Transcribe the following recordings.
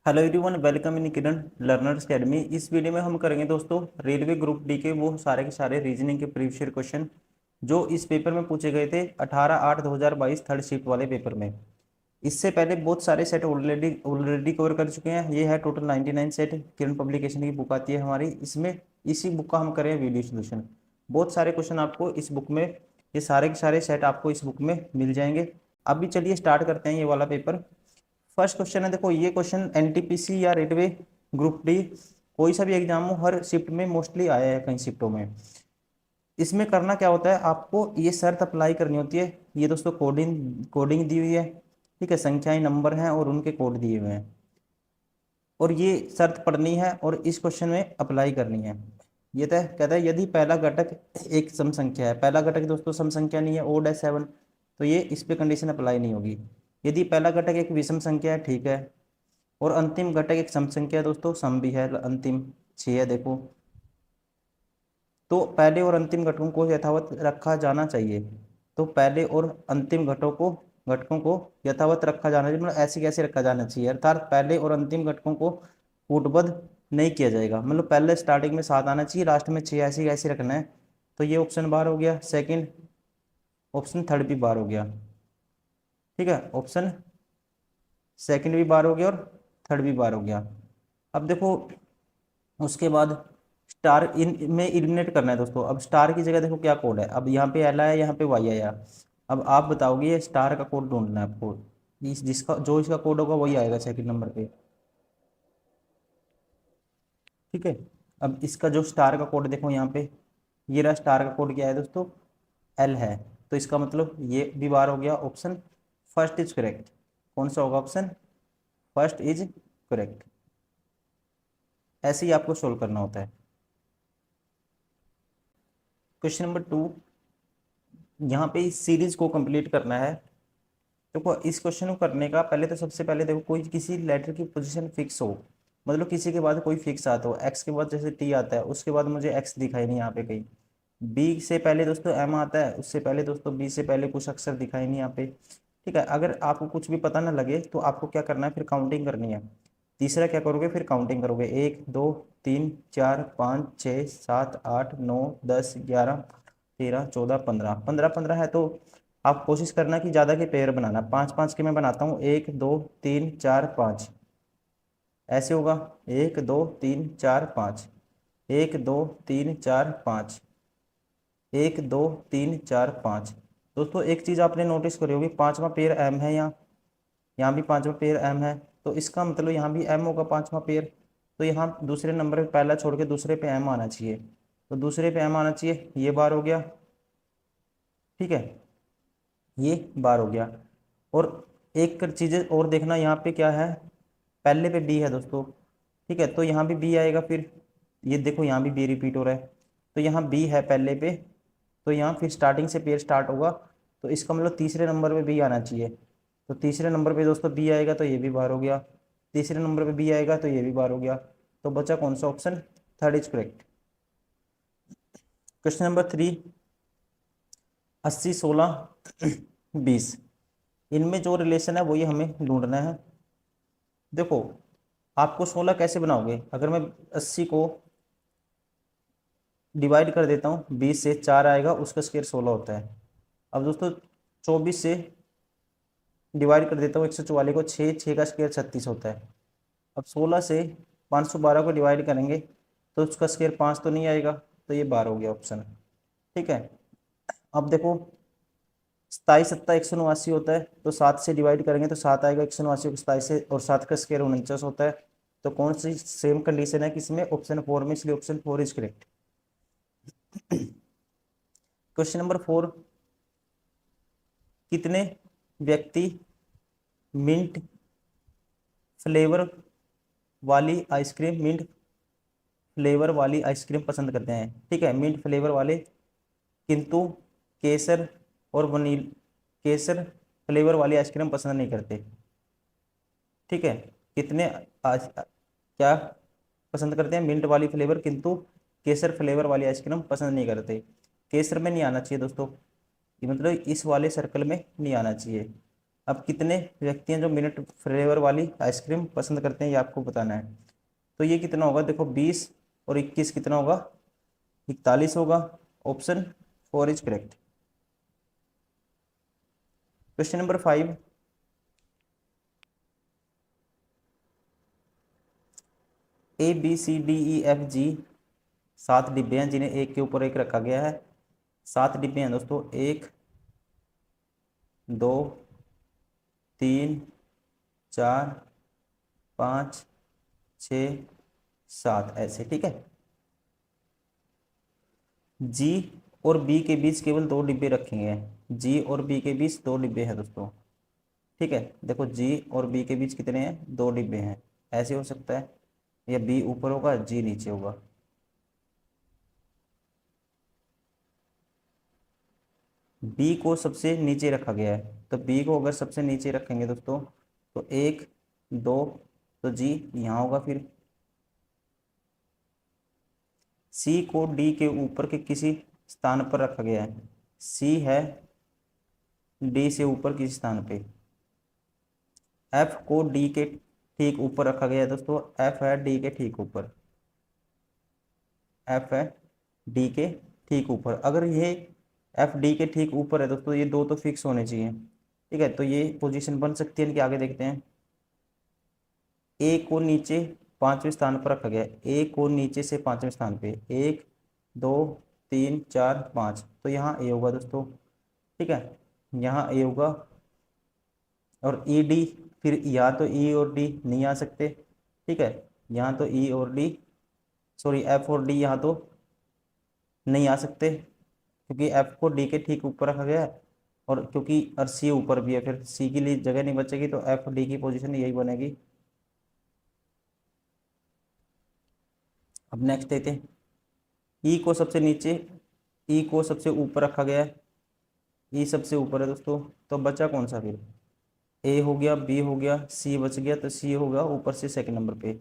Hello everyone, welcome in Kiran learners academy. इस video में हम करेंगे दोस्तों रेलवे ग्रुप डी के वो सारे के सारे रीजनिंग के प्रीवियस ईयर क्वेश्चन जो इस पेपर में पूछे गए थे 18/8/2022 थर्ड शिफ्ट वाले पेपर में। इससे पहले बहुत सारे सेट ऑलरेडी ऑलरेडी कवर कर चुके हैं। ये है टोटल 99 सेट। किरण पब्लिकेशन की बुक आती है हमारी, इसमें इसी बुक का हम करें वीडियो सोल्यूशन। बहुत सारे क्वेश्चन आपको इस बुक में, ये सारे के सारे सेट आपको इस बुक में मिल जाएंगे। अभी चलिए स्टार्ट करते हैं ये वाला पेपर। फर्स्ट क्वेश्चन है, देखो ये क्वेश्चन एनटीपीसी या रेलवे ग्रुप डी कोई सा भी एग्जाम हो, हर शिफ्ट में मोस्टली आया है कई शिफ्टों में। इसमें करना क्या होता है, आपको ये शर्त अप्लाई करनी होती है। ये दोस्तों कोडिंग कोडिंग दी हुई है, ठीक है, संख्याएं नंबर हैं और उनके कोड दिए हुए हैं, और ये शर्त पढ़नी है और इस क्वेश्चन में अप्लाई करनी है। ये तो कहता है यदि पहला घटक एक सम संख्या है, पहला घटक दोस्तों सम संख्या नहीं है, ओड है 7, तो ये इस पे कंडीशन अप्लाई नहीं होगी। यदि पहला घटक एक विषम संख्या है, ठीक है, और अंतिम घटक एक सम संख्या है दोस्तों, सम भी है, अंतिम 6 है देखो, तो पहले और अंतिम घटकों को यथावत रखा जाना चाहिए। तो पहले और अंतिम घटकों को यथावत रखा जाना चाहिए, मतलब ऐसे कैसे रखा जाना चाहिए, अर्थात पहले और अंतिम घटकों को कूटबद्ध नहीं किया जाएगा। मतलब पहले स्टार्टिंग में 7 आना चाहिए, लास्ट में 6, ऐसे कैसे रखना है। तो ये ऑप्शन बार हो गया, सेकंड ऑप्शन थर्ड भी बार हो गया, ठीक है, ऑप्शन सेकंड भी बार हो गया और थर्ड भी बार हो गया। अब देखो उसके बाद स्टार इन में इलिमिनेट करना है दोस्तों। अब स्टार की जगह देखो क्या कोड है, अब यहाँ पे एल आया, यहाँ पे वाई आया। अब आप बताओगे ये स्टार का कोड ढूंढना है आपको, इस जिसका जो इसका कोड होगा वही आएगा सेकंड नंबर पे, ठीक है। अब इसका जो स्टार का कोड देखो यहाँ पे, ये रहा स्टार का कोड, क्या है दोस्तों, एल है। तो इसका मतलब ये भी बार हो गया, ऑप्शन फर्स्ट इज करेक्ट। कौन सा होगा, ऑप्शन फर्स्ट इज करेक्ट। ऐसे ही आपको सोल्व करना होता है। क्वेश्चन नंबर 2, यहाँ पे इस सीरीज को कंप्लीट करना है। देखो इस क्वेश्चन को करने का पहले तो सबसे पहले देखो कोई किसी लेटर की पोजीशन फिक्स हो, मतलब किसी के बाद कोई फिक्स आता हो, एक्स के बाद जैसे टी आता है, उसके बाद मुझे एक्स दिखाई नहीं यहाँ पे कहीं, बी से पहले दोस्तों एम आता है, उससे पहले दोस्तों बी से पहले कुछ अक्षर दिखाई नहीं यहाँ पे, ठीक है। अगर आपको कुछ भी पता ना लगे तो आपको क्या करना है, फिर काउंटिंग करनी है। तीसरा क्या करोगे, फिर काउंटिंग करोगे, 1 2 3 4 5 6 7 8 9 10 11 13 14 15 15 15 है। तो आप कोशिश करना कि ज़्यादा के पेयर बनाना, 5 5 के मैं बनाता हूँ, 1 2 3 4 5, ऐसे होगा, 1 2 3 4 5, 1 2 3 4 5, 1 2 3 4 5। दोस्तों एक चीज़ आपने नोटिस करी होगी, पांचवा पेयर एम है, यहाँ भी पांचवा पेयर एम है, तो इसका मतलब यहाँ भी एम होगा पांचवा पेयर। तो यहाँ दूसरे नंबर पे पहला छोड़ के दूसरे पे एम आना चाहिए, तो दूसरे पे एम आना चाहिए, ये बार हो गया, ठीक है, ये बार हो गया। और एक चीज़ और देखना, यहाँ पे क्या है, पहले पे बी है दोस्तों, ठीक है, तो यहाँ भी बी आएगा। फिर ये देखो यहाँ भी बी रिपीट हो रहा है, तो यहाँ बी है पहले पे, तो यहाँ फिर स्टार्टिंग से पेयर स्टार्ट होगा, तो इसका मतलब तीसरे नंबर पे बी आना चाहिए। तो तीसरे नंबर पे दोस्तों बी आएगा, तो ये भी बार हो गया, तीसरे नंबर पे बी आएगा तो ये भी बार हो गया। तो बचा कौन सा, option third is correct. Question number 3, 80 16 20, इनमें जो रिलेशन है वही हमें ढूंढना है। देखो आपको 16 कैसे बनाओगे, अगर मैं 80 को डिवाइड कर देता हूँ 20 से, 4 आएगा, उसका स्क्वायर 16 होता है। अब दोस्तों 24 से डिवाइड कर देता हूँ 144 को, 6 6 का स्क्वायर 36 होता है। अब 16 से 512 को डिवाइड करेंगे तो उसका स्क्वायर 5 तो नहीं आएगा, तो ये 12 हो गया ऑप्शन, ठीक है। अब देखो 27 7 189 होता है, तो 7 से डिवाइड करेंगे तो 7 आएगा, 189 को 27 से, और 7 का स्क्वायर 49 होता है। तो कौन सी सेम कंडीशन है किसमें, ऑप्शन 4 में, इसलिए option 4 is correct. Question number 4, कितने व्यक्ति मिंट फ्लेवर मिंट फ्लेवर वाली आइसक्रीम पसंद करते हैं, ठीक है, मिंट फ्लेवर वाले, किंतु केसर और वनील केसर फ्लेवर वाली आइसक्रीम पसंद नहीं करते, ठीक है। कितने क्या पसंद करते हैं, मिंट वाली फ्लेवर, किंतु केसर फ्लेवर वाली आइसक्रीम पसंद नहीं करते। केसर में नहीं आना चाहिए दोस्तों, ये मतलब इस वाले सर्कल में नहीं आना चाहिए, अब कितने व्यक्ति हैं जो मिनट फ्लेवर वाली आइसक्रीम पसंद करते हैं ये आपको बताना है। तो ये कितना होगा, देखो 20 और 21 कितना होगा, 41 होगा। Option 4 is correct. Question number 5, ABCDEFG 7 डिब्बे हैं जिन्हें एक के ऊपर एक रखा गया है। 7 डिब्बे हैं दोस्तों, 1 2 3 4 5 6 7 ऐसे, ठीक है। जी और बी के बीच केवल 2 डिब्बे रखेंगे। जी और बी के बीच 2 डिब्बे हैं दोस्तों, ठीक है। देखो जी और बी के बीच कितने हैं, 2 डिब्बे हैं। ऐसे हो सकता है, या बी ऊपर होगा जी नीचे होगा। बी को सबसे नीचे रखा गया है, तो बी को अगर सबसे नीचे रखेंगे दोस्तों तो 1 2, तो जी यहाँ होगा। फिर सी को डी के ऊपर के किसी स्थान पर रखा गया है। सी है डी से ऊपर किसी स्थान पे। एफ को डी के ठीक ऊपर रखा गया है दोस्तों। एफ है डी के ठीक ऊपर। एफ है डी के ठीक ऊपर। अगर ये एफ डी के ठीक ऊपर है दोस्तों, ये दो तो फिक्स होने चाहिए, ठीक है। तो ये पोजीशन बन सकती है इनके। आगे देखते हैं। ए को नीचे 5वें स्थान पर रखा गया है। ए को नीचे से 5वें स्थान पे, 1 2 3 4 5, तो यहाँ ए होगा दोस्तों, ठीक है। यहाँ ए होगा। और ई डी, फिर या तो ई और डी नहीं आ सकते, ठीक है। यहाँ तो ई और डी, सॉरी एफ और डी यहाँ तो नहीं आ सकते, क्योंकि एफ को डी के ठीक ऊपर रखा गया है। और क्योंकि और सी ऊपर भी है, फिर सी के लिए जगह नहीं बचेगी, तो एफ डी की पोजीशन यही बनेगी। अब नेक्स्ट देखते हैं। ई को सबसे नीचे, ई को सबसे ऊपर रखा गया है। ई सबसे ऊपर है दोस्तों, तो बचा कौन सा फिर, ए हो गया, बी हो गया, सी बच गया, तो सी होगा ऊपर से सेकंड नंबर पे।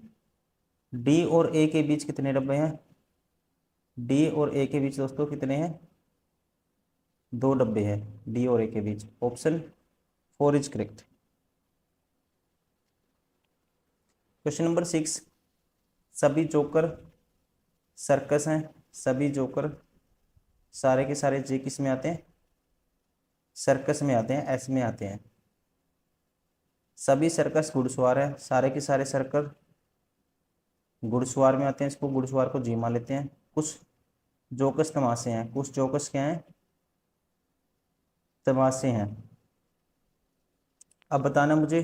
डी और ए के बीच कितने डब्बे हैं, डी और ए के बीच दोस्तों कितने हैं, 2 डब्बे हैं डी और ए के बीच। Option 4 is correct. Question number 6, सभी जोकर सर्कस हैं। सभी जोकर सारे के सारे जे किस में आते हैं, सर्कस में आते हैं, एस में आते हैं। सभी सर्कस घुड़सवार है। सारे के सारे सर्कस घुड़सवार में आते हैं, इसको घुड़सवार को जी मान लेते हैं। कुछ जोकस तमाशे हैं। कुछ जोकस क्या हैं, तमाशे हैं। अब बताना मुझे,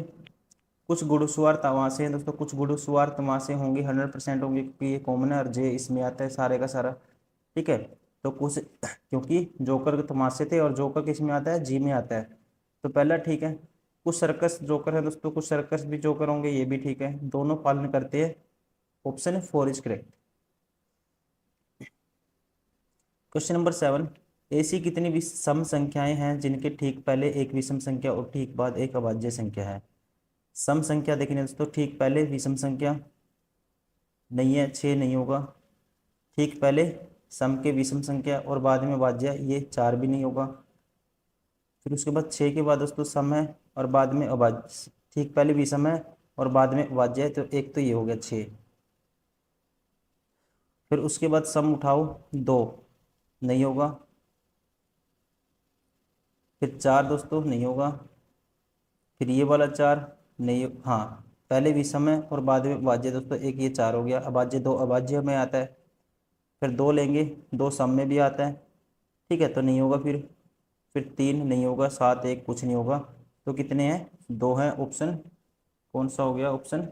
कुछ घुड़सवार तमाशे हैं दोस्तों, कुछ घुड़सवार तमाशे होंगे, 100% होंगे, क्योंकि ये कॉमन है और जे इसमें आता है सारे का सारा, ठीक है। तो कुछ क्योंकि जोकर के तमाशे थे और जोकर किस में आता है, जी में आता है, तो पहला ठीक है। कुछ सर्कस जोकर है दोस्तों, कुछ सर्कस भी जोकर होंगे, ये भी ठीक है, दोनों पालन करते हैं। Option 4 is correct. Question number 7, ऐसी कितनी विषम संख्याएं हैं जिनके ठीक पहले एक विषम संख्या और ठीक बाद एक अभाज्य संख्या है। सम संख्या देखने दोस्तों, ठीक पहले विषम संख्या नहीं है, 6 नहीं होगा। ठीक पहले सम के विषम संख्या और बाद में अभाज्य, ये 4 भी नहीं होगा। फिर उसके बाद 6 के बाद दोस्तों सम है और बाद में अभाज्य, ठीक पहले विषम है और बाद में अभाज्य है, तो एक तो ये हो गया 6। फिर उसके बाद सम उठाओ, 2 नहीं होगा। फिर 4 दोस्तों नहीं होगा। फिर ये वाला 4 नहीं, हाँ पहले विषम है और बाद में अभाज्य दोस्तों, एक ये 4 हो गया। अभाज्य 2 अभाज्य में आता है। फिर 2 लेंगे, 2 सम में भी आता है, ठीक है, तो नहीं होगा। फिर 3 नहीं होगा, 7 1 कुछ नहीं होगा। तो कितने हैं, 2 हैं। ऑप्शन कौन सा हो गया, option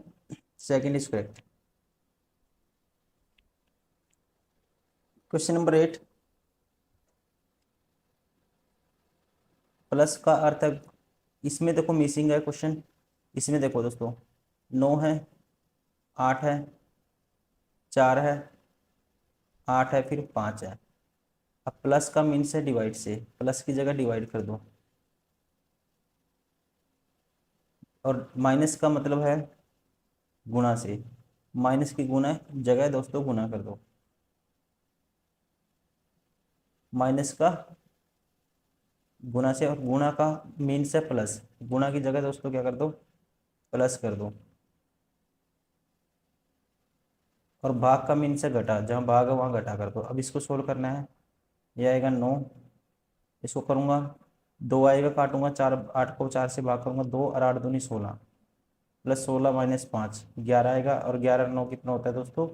second is correct. Question number 8, plus का अर्थ है, इसमें देखो मिसिंग है क्वेश्चन। इसमें देखो दोस्तों 9 है, 8 है, 4 है, 8 है, फिर 5 है। अब प्लस का मीन्स है डिवाइड से, प्लस की जगह डिवाइड कर दो। और माइनस का मतलब है गुणा से, माइनस की गुणा जगह दोस्तों गुणा कर दो। माइनस का गुणा से, और गुणा का मीन्स है प्लस, गुणा की जगह दोस्तों क्या कर दो, प्लस कर दो। और भाग का मीन से घटा, जहाँ भाग है वहाँ घटा कर दो। अब इसको सोल्व करना है। ये आएगा 9, इसको करूँगा 2 आएगा, काटूंगा 4, 8 को 4 से भाग करूँगा 2 और 8 दूनी 16, प्लस 16 माइनस 5 11 आएगा। और 11 9 कितना होता है दोस्तों,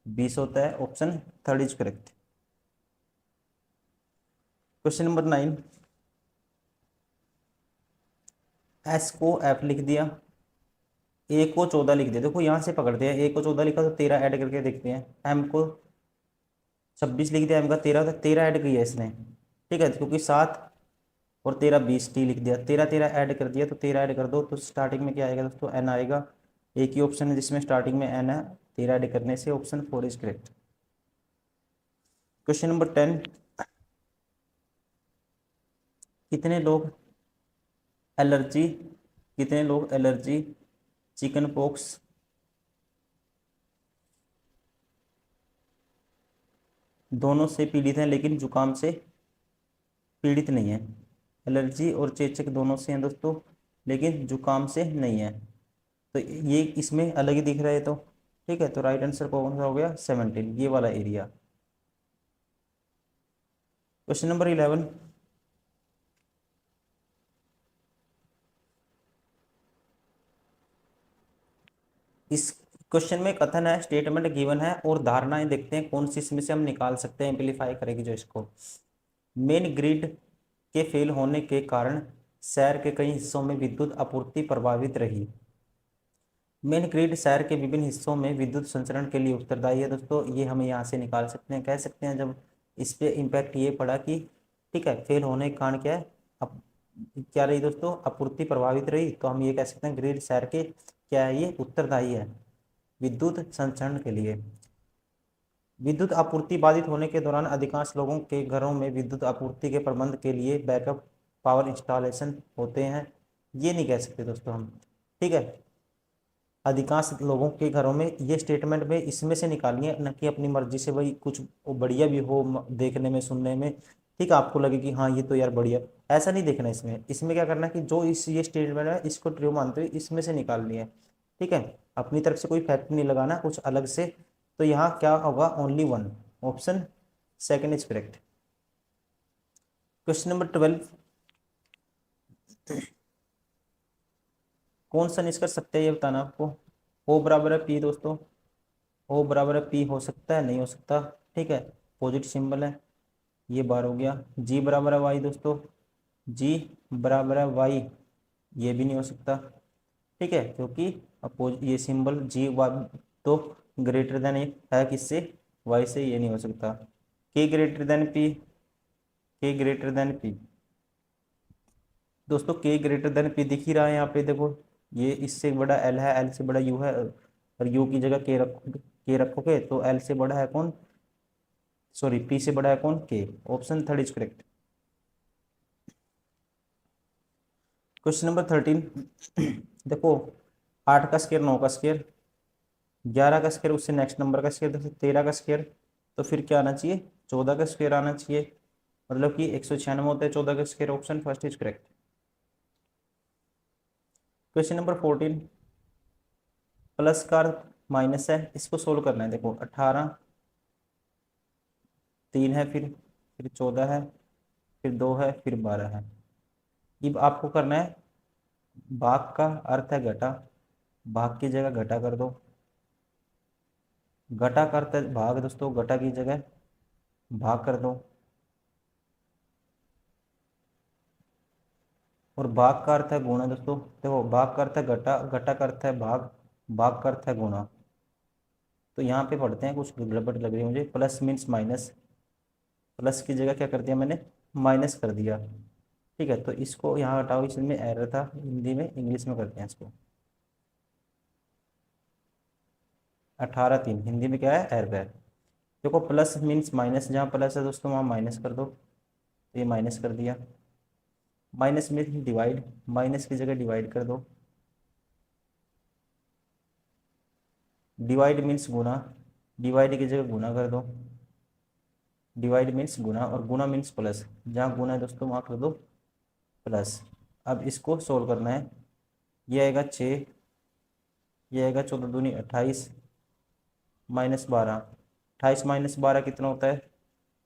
20 होता है। Option third is correct. Question number 9, S को एफ लिख दिया, ए को 14 लिख दिया। देखो यहाँ से पकड़ते हैं, ए को 14 लिखा तो 13 ऐड करके देखते हैं। एम को 26 लिख दिया, एम का 13 था, 13 ऐड किया इसने, ठीक है, क्योंकि 7 और 13 20, टी लिख दिया, 13 13 ऐड कर दिया, तो 13 ऐड कर दो तो स्टार्टिंग में क्या आएगा दोस्तों, एन आएगा। एक ही ऑप्शन है जिसमें स्टार्टिंग में एन है, 13 ऐड करने से। Option 4 is correct. Question number 10, कितने लोग एलर्जी कितने लोग एलर्जी, चिकन पॉक्स, दोनों से पीड़ित हैं लेकिन जुकाम से पीड़ित नहीं है। एलर्जी और चेचक दोनों से हैं दोस्तों, लेकिन जुकाम से नहीं है। तो ये इसमें अलग ही दिख रहा है, तो ठीक है, तो राइट आंसर कौन सा हो गया, 17, ये वाला एरिया। क्वेश्चन नंबर 11, इस क्वेश्चन में कथन है, स्टेटमेंट गिवन है और धारणाएं देखते हैं कौन सी इसमें से हम निकाल सकते हैं, एम्पलीफाई करेगी जो इसको। मेन ग्रिड के फेल होने के कारण शहर के कई हिस्सों में विद्युत आपूर्ति प्रभावित रही। मेन ग्रिड शहर के विभिन्न हिस्सों में विद्युत संचरण के लिए उत्तरदायी है दोस्तों। ये हम यहाँ से निकाल सकते हैं, कह सकते हैं जब इस पे इम्पैक्ट ये पड़ा कि ठीक है, फेल होने के कारण क्या है, अब क्या रही दोस्तों, आपूर्ति प्रभावित रही, तो हम ये कह सकते हैं ग्रिड शहर के क्या है, ये उत्तरदायी है विद्युत संचरण के लिए। विद्युत आपूर्ति बाधित होने के दौरान अधिकांश लोगों के घरों में विद्युत आपूर्ति के प्रबंध के लिए बैकअप पावर इंस्टॉलेशन होते हैं। ये नहीं कह सकते दोस्तों हम, ठीक है, अधिकांश लोगों के घरों में, ये स्टेटमेंट में इसमें से निकालिए, न कि अपनी मर्जी से भाई कुछ बढ़िया भी हो देखने में सुनने में, ठीक है, आपको लगे कि हाँ ये तो यार बढ़िया, ऐसा नहीं देखना। इसमें इसमें क्या करना है कि जो इस ये स्टेटमेंट है इसको ट्रू मानते हुए इसमें से निकालनी है, ठीक है, अपनी तरफ से कोई फैक्ट नहीं लगाना कुछ अलग से। तो यहाँ क्या होगा, only one, option second is correct. Question number 12, कौन सा निष्कर्ष सत्य है ये बताना आपको। ओ बराबर है पी दोस्तों, ओ बराबर है पी हो सकता है, नहीं हो सकता, ठीक है, पॉजिटिव सिंबल है, ये बार हो गया। जी बराबर है वाई दोस्तों, जी बराबर है वाई, ये भी नहीं हो सकता, ठीक है, क्योंकि अपोज ये सिंबल जी तो ग्रेटर देन है किससे, वाई से, ये नहीं हो सकता। के ग्रेटर देन पी, के ग्रेटर देन पी दोस्तों, के ग्रेटर देन पी दिख ही रहा है यहाँ पे, देखो ये इससे बड़ा एल है, एल से बड़ा यू है, और यू की जगह के रखोगे तो एल से बड़ा है कौन, सॉरी पी से बड़ा है कौन, के। Option third is correct. Question number 13, देखो 8 का स्क्वायर 9 का स्क्वायर, 11 का स्क्वायर उससे नेक्स्ट नंबर का स्क्वायर, 13 का स्क्वायर, तो फिर क्या आना चाहिए, 14 का स्क्वायर आना चाहिए, मतलब कि 196 होता है 14 का square. Option first is correct. Question number 14, plus का माइनस है, इसको सोल्व करना है। देखो 18, 3 है, फिर 14 है, फिर 2 है, फिर 12 है। अब आपको करना है, भाग का अर्थ है घटा, भाग की जगह घटा कर दो, घटा का अर्थ है भाग दोस्तों, घटा की जगह भाग कर दो, और भाग का अर्थ है गुणा दोस्तों। देखो भाग का अर्थ है घटा, घटा का अर्थ है भाग, भाग का अर्थ है गुणा। तो यहाँ पे पढ़ते हैं, कुछ गड़बड़ लग रही है मुझे, प्लस मीन्स माइनस, प्लस की जगह क्या कर दिया मैंने, माइनस कर दिया, ठीक है, तो इसको यहाँ हटाओ, इसमें एरर था हिंदी में, इंग्लिश में करते हैं इसको। 18 3 हिंदी में क्या है, एरर है। देखो प्लस मीन्स माइनस, जहाँ प्लस है दोस्तों वहाँ माइनस कर दो, तो ये माइनस कर दिया। माइनस मीन्स डिवाइड, माइनस की जगह डिवाइड कर दो, डिवाइड मीन्स गुना, डिवाइड की जगह गुना कर दो, डिवाइड मीन्स गुना, और गुना मीन्स प्लस, जहाँ गुना है दोस्तों वहाँ कर दो प्लस। अब इसको सोल्व करना है। ये आएगा 6, ये आएगा 14 दूनी 28 -12, 28 -12 कितना होता है?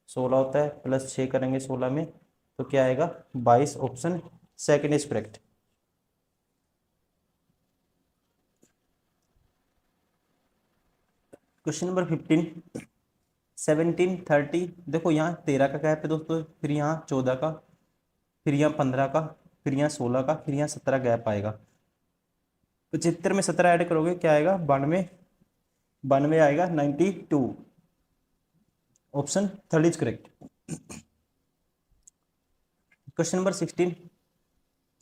16 होता है, प्लस 6 करेंगे 16 में तो क्या आएगा? 22। Option second is correct. Question number 15, 17, 30। देखो यहाँ 13 का गैप है दोस्तों, फिर यहाँ 14 का, फिर यहाँ 15 का, फिर यहाँ 16 का, फिर यहाँ 17 गैप आएगा। 75 में 17 ऐड करोगे क्या आएगा? 92। 92 आएगा 92। Option third is correct. Question number 16,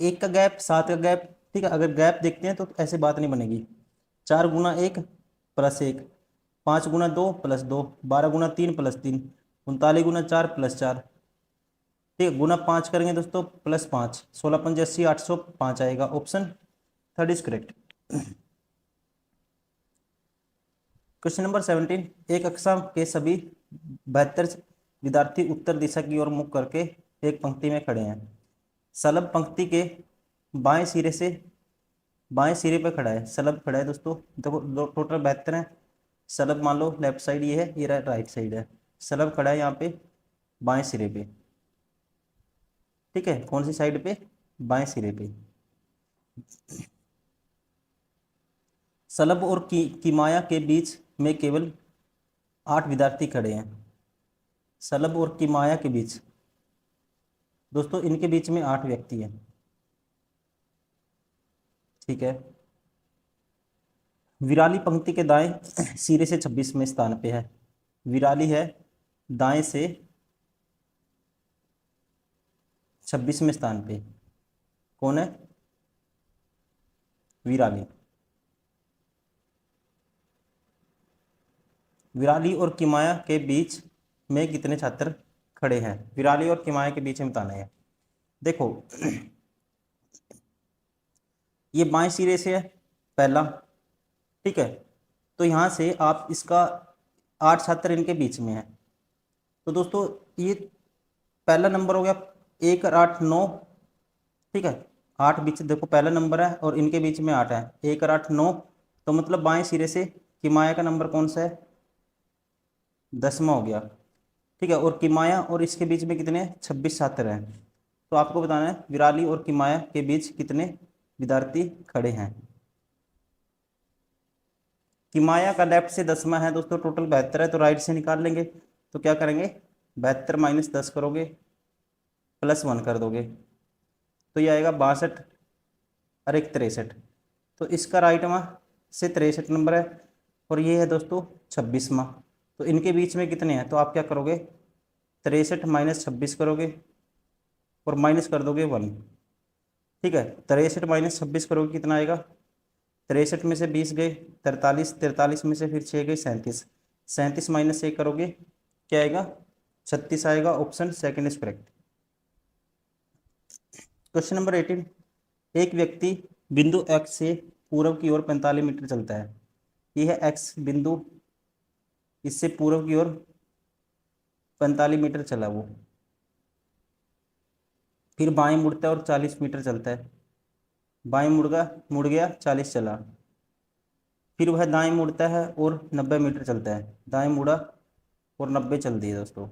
1 का गैप 7 का गैप। ठीक है, अगर गैप देखते हैं तो ऐसे बात नहीं बनेगी। 4 गुना 1 प्लस 1, 5 गुना 2 प्लस 2, 12 गुना 3 प्लस 3, 39 गुना 4 प्लस 4। ठीक है, गुना 5 करेंगे दोस्तों प्लस 5, 16 पंजे 80, 805 आएगा। Option third is correct. Question number 17, एक कक्षा के सभी 72 विद्यार्थी उत्तर दिशा की ओर मुख करके एक पंक्ति में खड़े हैं। सलभ पंक्ति के बाएं सिरे से बाएं सिरे पे खड़ा है। सलभ खड़ा है दोस्तों, देखो टोटल 72 है। सलभ मान लो लेफ्ट साइड ये है, ये राइट साइड है। सलभ खड़ा है यहाँ पे बाएं सिरे पे। ठीक है, कौन सी साइड पे? बाएं सिरे पे। सलभ और किमाया के बीच में केवल 8 विद्यार्थी खड़े हैं। सलभ और किमाया के बीच दोस्तों, इनके बीच में 8 व्यक्ति हैं। ठीक है, विराली पंक्ति के दाएं सिरे से 26वें स्थान पे है। विराली है दाएं से 26वें स्थान पे। कौन है? विराली। विराली और किमाया के बीच में कितने छात्र खड़े हैं? विराली और किमाया के बीच में बताना है। देखो ये बाएं सिरे से है पहला। ठीक है, तो यहाँ से आप इसका 8 छात्र इनके बीच में है। तो दोस्तों ये पहला नंबर हो गया 1 और 8 9। ठीक है, 8 बीच देखो पहला नंबर है और इनके बीच में 8 है। 1 और 8 9, तो मतलब बाएं सिरे से किमाया का नंबर कौन सा है? 10वां हो गया। ठीक है, और किमाया और इसके बीच में कितने? 26 छात्र हैं। तो आपको बताना है विराली और किमाया के बीच कितने विद्यार्थी खड़े हैं। किमाया का लेफ्ट से 10वां है दोस्तों, टोटल 72 है, तो राइट से निकाल लेंगे। तो क्या करेंगे? 72 - 10 करोगे, प्लस 1 कर दोगे, तो ये आएगा 62 और 1 63। तो इसका राइट में से 63 नंबर है और ये है दोस्तों 26वां। तो इनके बीच में कितने हैं? तो आप क्या करोगे? 63 - 26 करोगे और माइनस कर दोगे 1। ठीक है, 63 - 26 करोगे कितना आएगा? 63 में से 20 गए 43, 43 में से फिर 6 गए 37, 37 - 1 करोगे क्या आएगा? 36 आएगा। Option second is correct. Question number 18, एक व्यक्ति बिंदु एक्स से पूर्व की ओर 45 मीटर चलता है। यह है एक्स बिंदु, इससे पूर्व की ओर 45 मीटर चला वो, फिर बाएं मुड़ता है और 40 मीटर चलता है। बाएं मुड़ गया 40 चला, फिर वह दाएं मुड़ता है और 90 मीटर चलता है। दाएं मुड़ा और 90 चल दिए दोस्तों,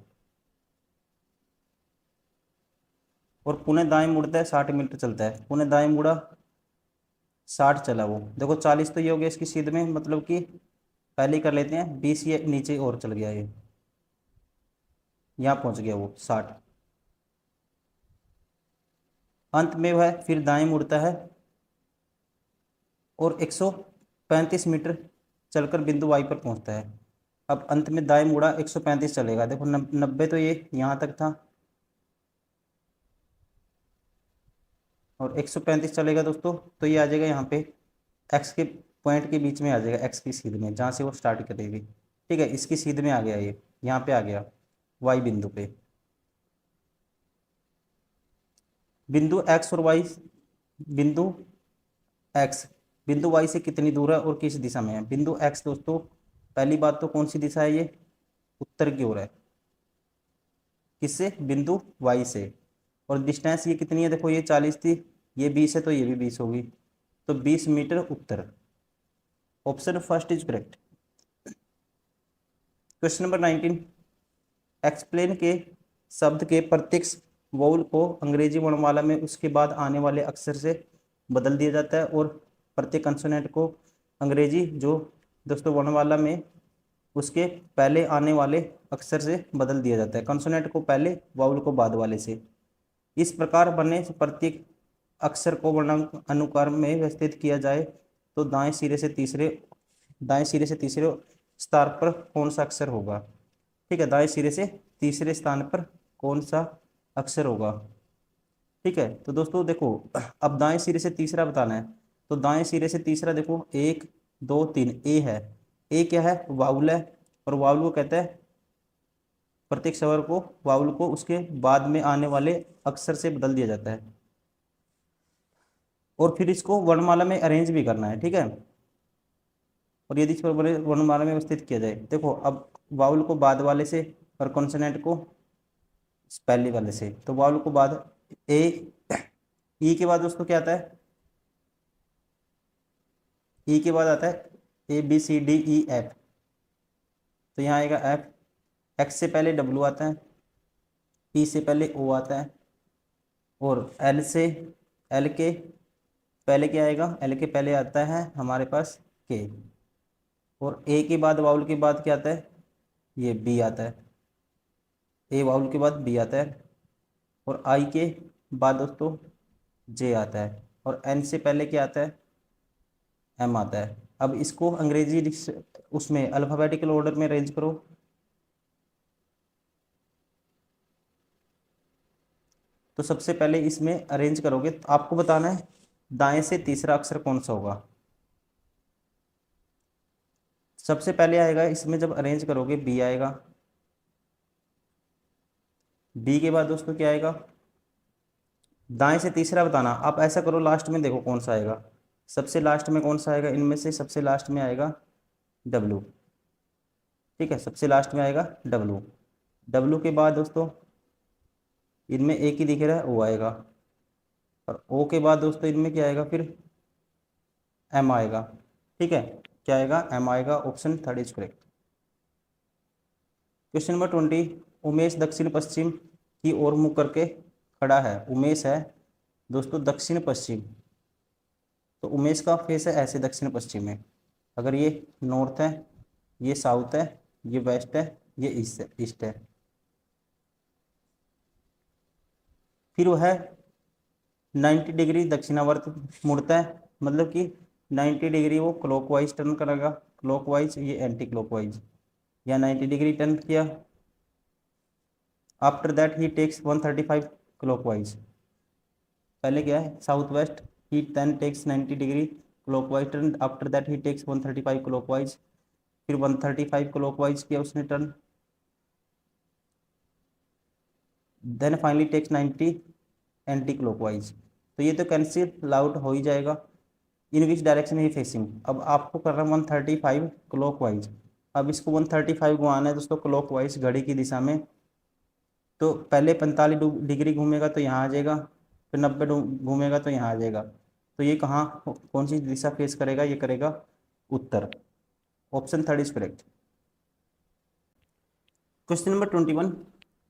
और पुनः दाएं मुड़ता है 60 मीटर चलता है। पुनः दाएं मुड़ा 60 चला वो, देखो 40 तो ये हो गया इसकी सीध में, मतलब कि पहले ही कर लेते हैं 20 ये नीचे और चल गया, ये यहाँ पहुंच गया वो 60। अंत में वह फिर दाएं मुड़ता है और 135 मीटर चलकर बिंदु वाई पर पहुंचता है। अब अंत में दाएं मुड़ा 135 चलेगा, देखो 90 तो ये यहाँ तक था और 135 चलेगा दोस्तों, तो ये आ जाएगा यहाँ पे एक्स के पॉइंट के बीच में आ जाएगा, एक्स की सीध में जहाँ से वो स्टार्ट करेगी। ठीक है, इसकी सीध में आ गया, ये यहाँ पे आ गया वाई बिंदु पे। बिंदु एक्स और वाई, बिंदु एक्स बिंदु वाई से कितनी दूर है और किस दिशा में है? बिंदु एक्स दोस्तों पहली बात तो कौन सी दिशा है? ये उत्तर की ओर है। किससे? बिंदु वाई से। और डिस्टेंस ये कितनी है? देखो ये 40 थी, ये 20 है तो ये भी 20 होगी, तो 20 मीटर उत्तर। Option first is correct. Question number 19, explain के शब्द के प्रत्येक वोवल को अंग्रेजी वर्णमाला में उसके बाद आने वाले अक्षर से बदल दिया जाता है, और प्रत्येक कंसोनेंट को अंग्रेजी जो दोस्तों वर्णमाला में उसके पहले आने वाले अक्षर से बदल दिया जाता है, कंसोनेंट को पहले वाउल को बाद वाले से। इस प्रकार बनने से प्रत्येक अक्षर को वर्णांक अनुक्रम में व्यवस्थित किया जाए तो दाएं सिरे से तीसरे स्थान पर कौन सा अक्षर होगा। ठीक है, दाएं सिरे से तीसरे स्थान पर कौन सा अक्षर होगा। ठीक है, तो दोस्तों देखो, अब दाएं सिरे से तीसरा बताना है, तो दाएं सिरे से तीसरा देखो, 1 2 3 ए है। ए क्या है, वाउल है, और वाउल को कहते हैं प्रत्येक स्वर को, वाउल को उसके बाद में आने वाले अक्षर से बदल दिया जाता है, और फिर इसको वर्णमाला में अरेंज भी करना है। ठीक है, और यदि इस पर वर्णमाला में व्यवस्थित किया जाए, देखो अब वाउल को बाद वाले से और कॉन्सोनेंट को पहले वाले से, तो वाउल को बाद ए, ई के बाद दोस्तों क्या आता है, ई के बाद आता है A B C D E F, तो यहाँ आएगा एफ। एक्स से पहले डब्ल्यू आता है, पी से पहले ओ आता है, और एल के पहले क्या आएगा, एल के पहले आता है हमारे पास के, और ए के बाद वाउल के बाद क्या आता है, ये बी आता है, ए वाउल के बाद बी आता है, और आई के बाद दोस्तों जे आता है, और एन से पहले क्या आता है, एम आता है। अब इसको अंग्रेजी उसमें अल्फाबेटिकल ऑर्डर में अरेंज करो, तो सबसे पहले इसमें अरेंज करोगे तो आपको बताना है दाएं से तीसरा अक्षर कौन सा होगा। सबसे पहले आएगा इसमें, जब अरेंज करोगे बी आएगा, बी के बाद दोस्तों क्या आएगा, दाएं से तीसरा बताना। आप ऐसा करो, लास्ट में देखो कौन सा आएगा, सबसे लास्ट में कौन सा आएगा, इनमें से सबसे लास्ट में आएगा डब्लू। ठीक है, सबसे लास्ट में आएगा डब्लू। डब्लू के बाद दोस्तों इनमें एक ही दिख रहा है, ओ आएगा, और ओ के बाद दोस्तों इनमें क्या आएगा, फिर एम आएगा। ठीक है, क्या आएगा, एम आएगा। Option third is correct. Question number 20, Umesh दक्षिण पश्चिम की ओर मुख करके खड़ा है। उमेश है दोस्तों दक्षिण पश्चिम, तो उमेश का फेस है ऐसे दक्षिण पश्चिम में। अगर ये नॉर्थ है, ये साउथ है, ये वेस्ट है, ये ईस्ट है, फिर वो है 90 डिग्री दक्षिणावर्त मुड़ता है, मतलब कि 90 डिग्री वो क्लॉकवाइज टर्न करेगा, क्लॉकवाइज, ये एंटी क्लॉकवाइज, या 90 डिग्री टर्न किया। After that he takes 135 clockwise, पहले क्या है south west, he then takes 90 degree clockwise turn, after that he takes 135 clockwise, फिर 135 क्लॉकवाइज किया उसने turn, then finally takes 90 anti clockwise. तो ये तो कैंसिल आउट हो ही जाएगा। इन विच डायरेक्शन ही फेसिंग, अब आपको करना 135 क्लॉकवाइज। अब इसको 135 घुमाना है दोस्तों क्लॉकवाइज घड़ी की दिशा में, तो पहले 45 डिग्री घूमेगा तो यहाँ आ जाएगा, फिर 90 घूमेगा तो यहाँ आ जाएगा। तो ये कहाँ कौन सी दिशा फेस करेगा, ये करेगा उत्तर। Option third is correct. Question number 21,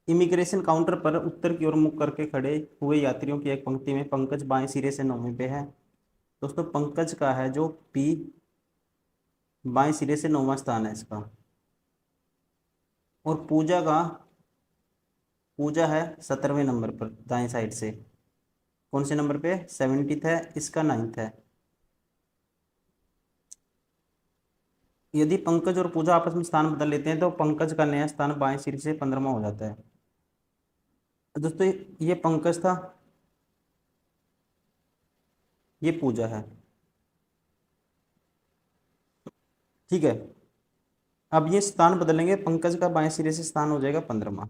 immigration counter पर उत्तर की ओर मुख करके खड़े हुए यात्रियों की एक पंक्ति में पंकज बाएं सिरे से 9वें पे है। दोस्तों पंकज का है जो पी, बाएं सिरे से 9वां स्थान है इसका, और पूजा है 17वें नंबर पर दाएं साइड से। कौन से नंबर पे, 70th है, इसका 9th है। यदि पंकज और पूजा आपस में स्थान बदल लेते हैं तो पंकज का नया स्थान बाएं सिरे से 15वां हो जाता है। दोस्तों ये पंकज था, ये पूजा है। ठीक है, अब ये स्थान बदलेंगे, पंकज का बाएं सिरे से स्थान हो जाएगा 15वां,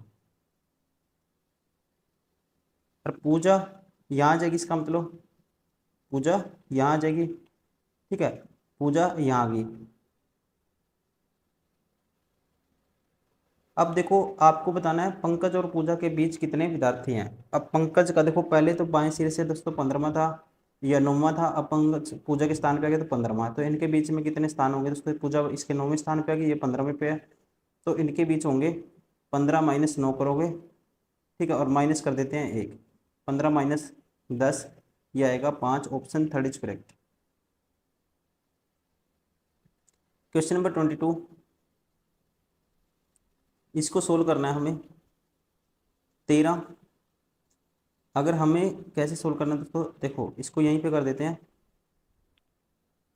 और पूजा यहाँ आ जाएगी, इसका मतलब पूजा यहाँ आ जाएगी। ठीक है, पूजा यहाँ आ गई। अब देखो आपको बताना है पंकज और पूजा के बीच कितने विद्यार्थी हैं। अब पंकज का देखो पहले तो बाएं सिरे से दोस्तों 15वां था या 9वां था, अब पंकज पूजा के स्थान पे आ गया तो 15वां, तो इनके बीच में कितने स्थान होंगे दोस्तों। पूजा इसके 9वें स्थान पे आ गई, ये 15वें पे है, तो इनके बीच होंगे 15 माइनस 9 करोगे, ठीक है, और माइनस कर देते हैं 1, 15 माइनस 10, ये आएगा 5, option third is correct. Question number 22, इसको सोल्व करना है हमें। 13, अगर हमें कैसे सोल्व करना है दोस्तों, देखो इसको यहीं पे कर देते हैं।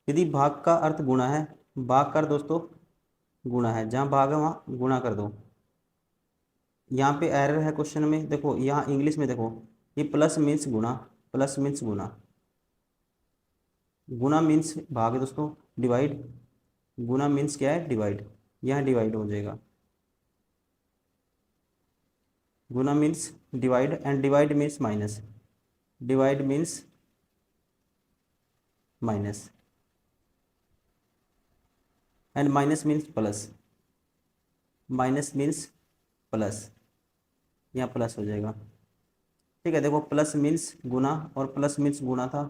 यदि भाग का अर्थ गुणा है, भाग का अर्थ दोस्तों गुणा है, जहाँ भाग है वहाँ गुणा कर दो। यहाँ पे एरर है क्वेश्चन में, देखो यहाँ इंग्लिश में देखो ये प्लस मीन्स गुणा, प्लस मीन्स गुणा, गुणा मीन्स भाग है दोस्तों, डिवाइड, गुणा मीन्स क्या है डिवाइड, यहाँ डिवाइड हो जाएगा, गुना means divide and divide means minus, divide means minus and minus means plus, minus means plus, यहाँ प्लस हो जाएगा, ठीक है। देखो प्लस मीन्स गुना और प्लस मीन्स गुना था,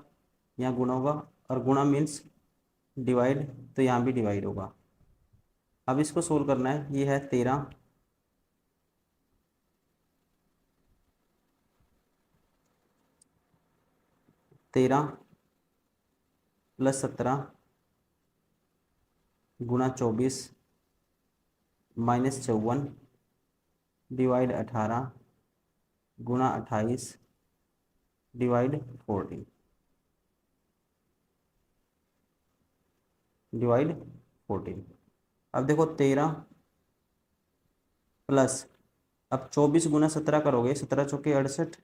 यहाँ गुना होगा, और गुना मीन्स डिवाइड, तो यहाँ भी डिवाइड होगा। अब इसको सोल्व करना है, ये है 13, 13 प्लस 17 गुना 24 माइनस 54 डिवाइड 18 गुना 28 डिवाइड 40, डिवाइड 14। अब देखो 13 प्लस, अब 24 गुना 17 करोगे, 17 चौके 68,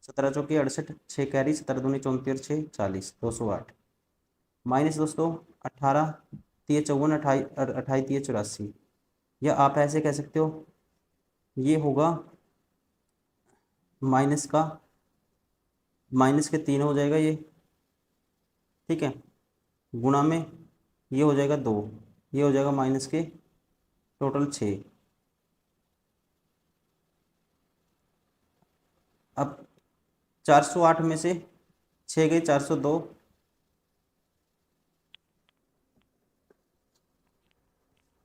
17 चौके 68, 6 कैरी, 17 दूनी 34, 6 40, 208, माइनस दोस्तों 18 तिये 54, 28 तिये 84, या आप ऐसे कह सकते हो ये होगा माइनस का, माइनस के 3 हो जाएगा ये, ठीक है, गुणा में ये हो जाएगा 2, ये हो जाएगा माइनस के टोटल 6। अब 408 में से 6 गए 402,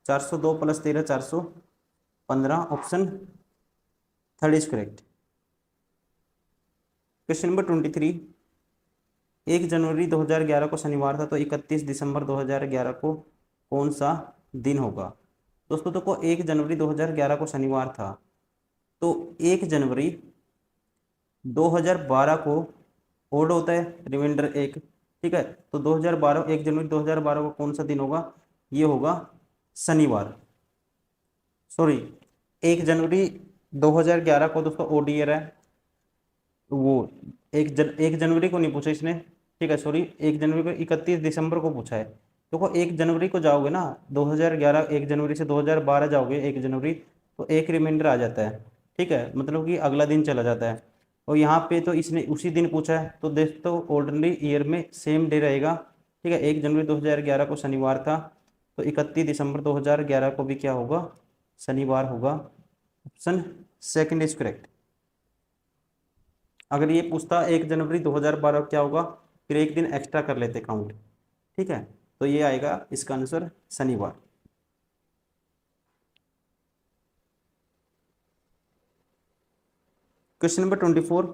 402 plus 13 415, option third is correct. Question number 23, 1 जनवरी 2011 को शनिवार था, तो 31 दिसंबर 2011 को कौन सा दिन होगा। दोस्तों देखो 1 जनवरी 2011 को शनिवार था, तो 1 जनवरी 2012 को ओड होता है, रिमाइंडर 1, ठीक है, तो 2012 1 जनवरी 2012 को कौन सा दिन होगा, ये होगा शनिवार, सॉरी 1 जनवरी 2011 को दोस्तों ओड ईयर है, वो 1 जनवरी को नहीं पूछा इसने, ठीक है, सॉरी 1 जनवरी को 31 दिसंबर को पूछा है। देखो 1 जनवरी को जाओगे ना 2011, 1 जनवरी से 2012 जाओगे 1 जनवरी, तो एक रिमाइंडर आ जाता है, ठीक है, मतलब कि अगला दिन चला जाता है, और यहाँ पे तो इसने उसी दिन पूछा है, तो दोस्तों ऑर्डिनरी ईयर में सेम डे रहेगा, ठीक है। 1 जनवरी 2011 को शनिवार था, तो 31 दिसंबर 2011 को भी क्या होगा, शनिवार होगा, ऑप्शन सेकंड इज करेक्ट। अगर ये पूछता 1 जनवरी 2012 क्या होगा, फिर एक दिन एक्स्ट्रा कर लेते काउंट, ठीक है, तो ये आएगा इसका आंसर शनिवार। क्वेश्चन नंबर 24,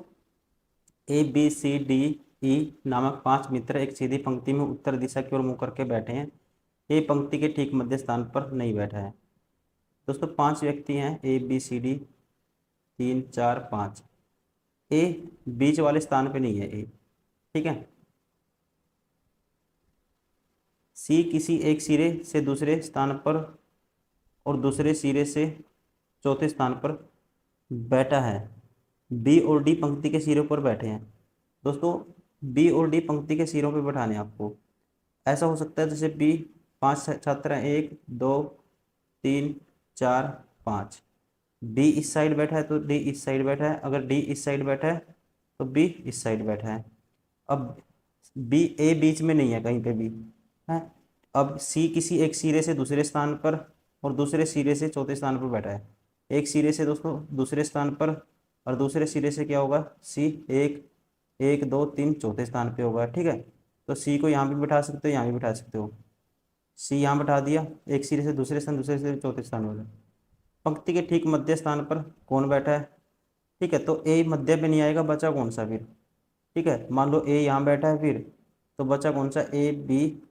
ABCDE नामक 5 मित्र एक सीधी पंक्ति में उत्तर दिशा की ओर मुंह करके बैठे हैं, ए पंक्ति के ठीक मध्य स्थान पर नहीं बैठा है। दोस्तों 5 व्यक्ति हैं, ABCD 3 4 5, ए बीच वाले स्थान पे नहीं है ए, ठीक है, सी किसी एक सिरे से दूसरे स्थान पर और दूसरे सिरे से चौथे स्थान पर बैठा है, बी और डी पंक्ति के सिरों पर बैठे हैं। दोस्तों बी और डी पंक्ति के सिरों पर बैठाने हैं आपको, ऐसा हो सकता है जैसे बी 5 छात्र हैं, 1 2 3 4 5, बी इस साइड बैठा है तो डी इस साइड बैठा है, अगर डी इस साइड बैठा है तो बी इस साइड बैठा है। अब बी ए बीच में नहीं है कहीं पे भी है, अब सी किसी एक सिरे से दूसरे स्थान पर और दूसरे सिरे से चौथे स्थान पर बैठा है। एक सिरे से दोस्तों दूसरे स्थान पर, और दूसरे सिरे से क्या होगा, सी, एक, एक दो तीन चौथे स्थान पे होगा। ठीक है, तो सी को यहाँ भी बिठा सकते हो, यहाँ भी बिठा सकते हो। सी यहाँ बिठा दिया, एक सिरे से दूसरे स्थान, दूसरे से चौथे स्थान पर। पंक्ति के ठीक मध्य स्थान पर कौन बैठा है? ठीक है, तो ए मध्य पे नहीं आएगा, बचा कौन सा फिर? ठीक है, मान लो ए यहाँ बैठा है फिर, तो बचा कौन सा? ए बी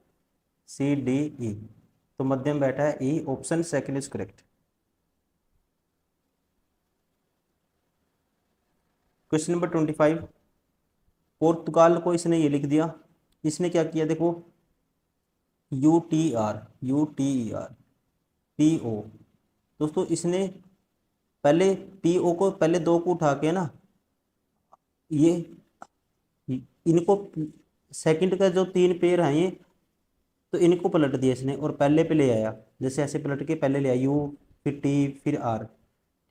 सी डी ई, तो मध्य में बैठा है E. Option second is correct. Question number 25, Portugal को इसने ये लिख दिया, इसने क्या किया देखो, U T R, U T R P O. दोस्तों इसने पहले पी ओ को, पहले दो को उठा के ना, ये इनको सेकंड का जो तीन पेयर हैं ये, तो इनको पलट दिया इसने और पहले पे ले आया, जैसे ऐसे पलट के पहले ले आया, यू फिर टी फिर आर।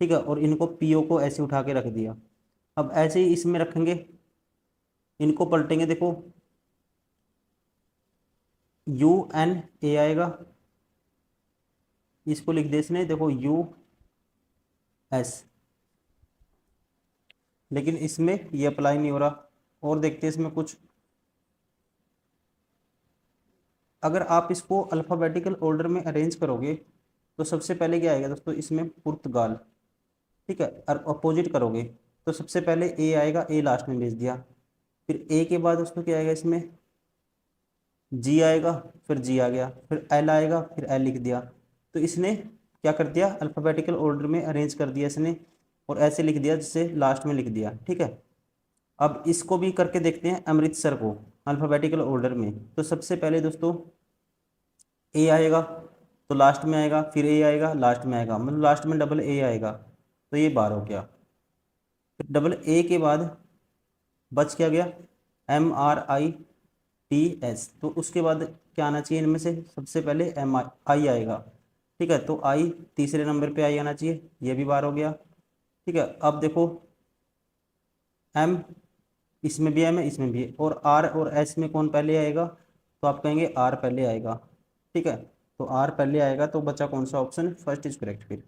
ठीक है, और इनको पीओ को ऐसे उठा के रख दिया। अब ऐसे ही इसमें रखेंगे, इनको पलटेंगे, देखो यू एन ए आएगा, इसको लिख दे इसने देखो यू एस, लेकिन इसमें ये अप्लाई नहीं हो रहा। और देखते हैं इसमें कुछ, अगर आप इसको अल्फ़ाबेटिकल ऑर्डर में अरेंज करोगे तो सबसे पहले क्या आएगा दोस्तों, इसमें पुर्तगाल। ठीक है, और अपोजिट करोगे तो सबसे पहले ए आएगा, ए लास्ट में भेज दिया। फिर ए के बाद दोस्तों क्या आएगा, इसमें जी आएगा, फिर जी आ गया, फिर एल आएगा, फिर एल लिख दिया। तो इसने क्या कर दिया, अल्फ़ाबेटिकल ऑर्डर में अरेंज कर दिया इसने, और ऐसे लिख दिया जिससे लास्ट में लिख दिया। ठीक है, अब इसको भी करके देखते हैं अमृतसर को अल्फ़ाबेटिकल ऑर्डर में। तो सबसे पहले दोस्तों ए आएगा, तो लास्ट में आएगा, फिर ए आएगा, लास्ट में आएगा, मतलब लास्ट में डबल ए आएगा, तो ये 12 हो गया। फिर डबल ए के बाद बच क्या गया, M R I T S, तो उसके बाद क्या आना चाहिए इनमें से, सबसे पहले एम आई आएगा। ठीक है, तो आई तीसरे नंबर पे आई आना चाहिए, ये भी 12 हो गया। ठीक है, अब देखो एम, इसमें भी एम है, इसमें भी है, और आर और एस में कौन पहले आएगा, तो आप कहेंगे आर पहले आएगा। ठीक है, तो आर पहले आएगा, तो बचा कौन सा ऑप्शन, फर्स्ट इज करेक्ट फिर।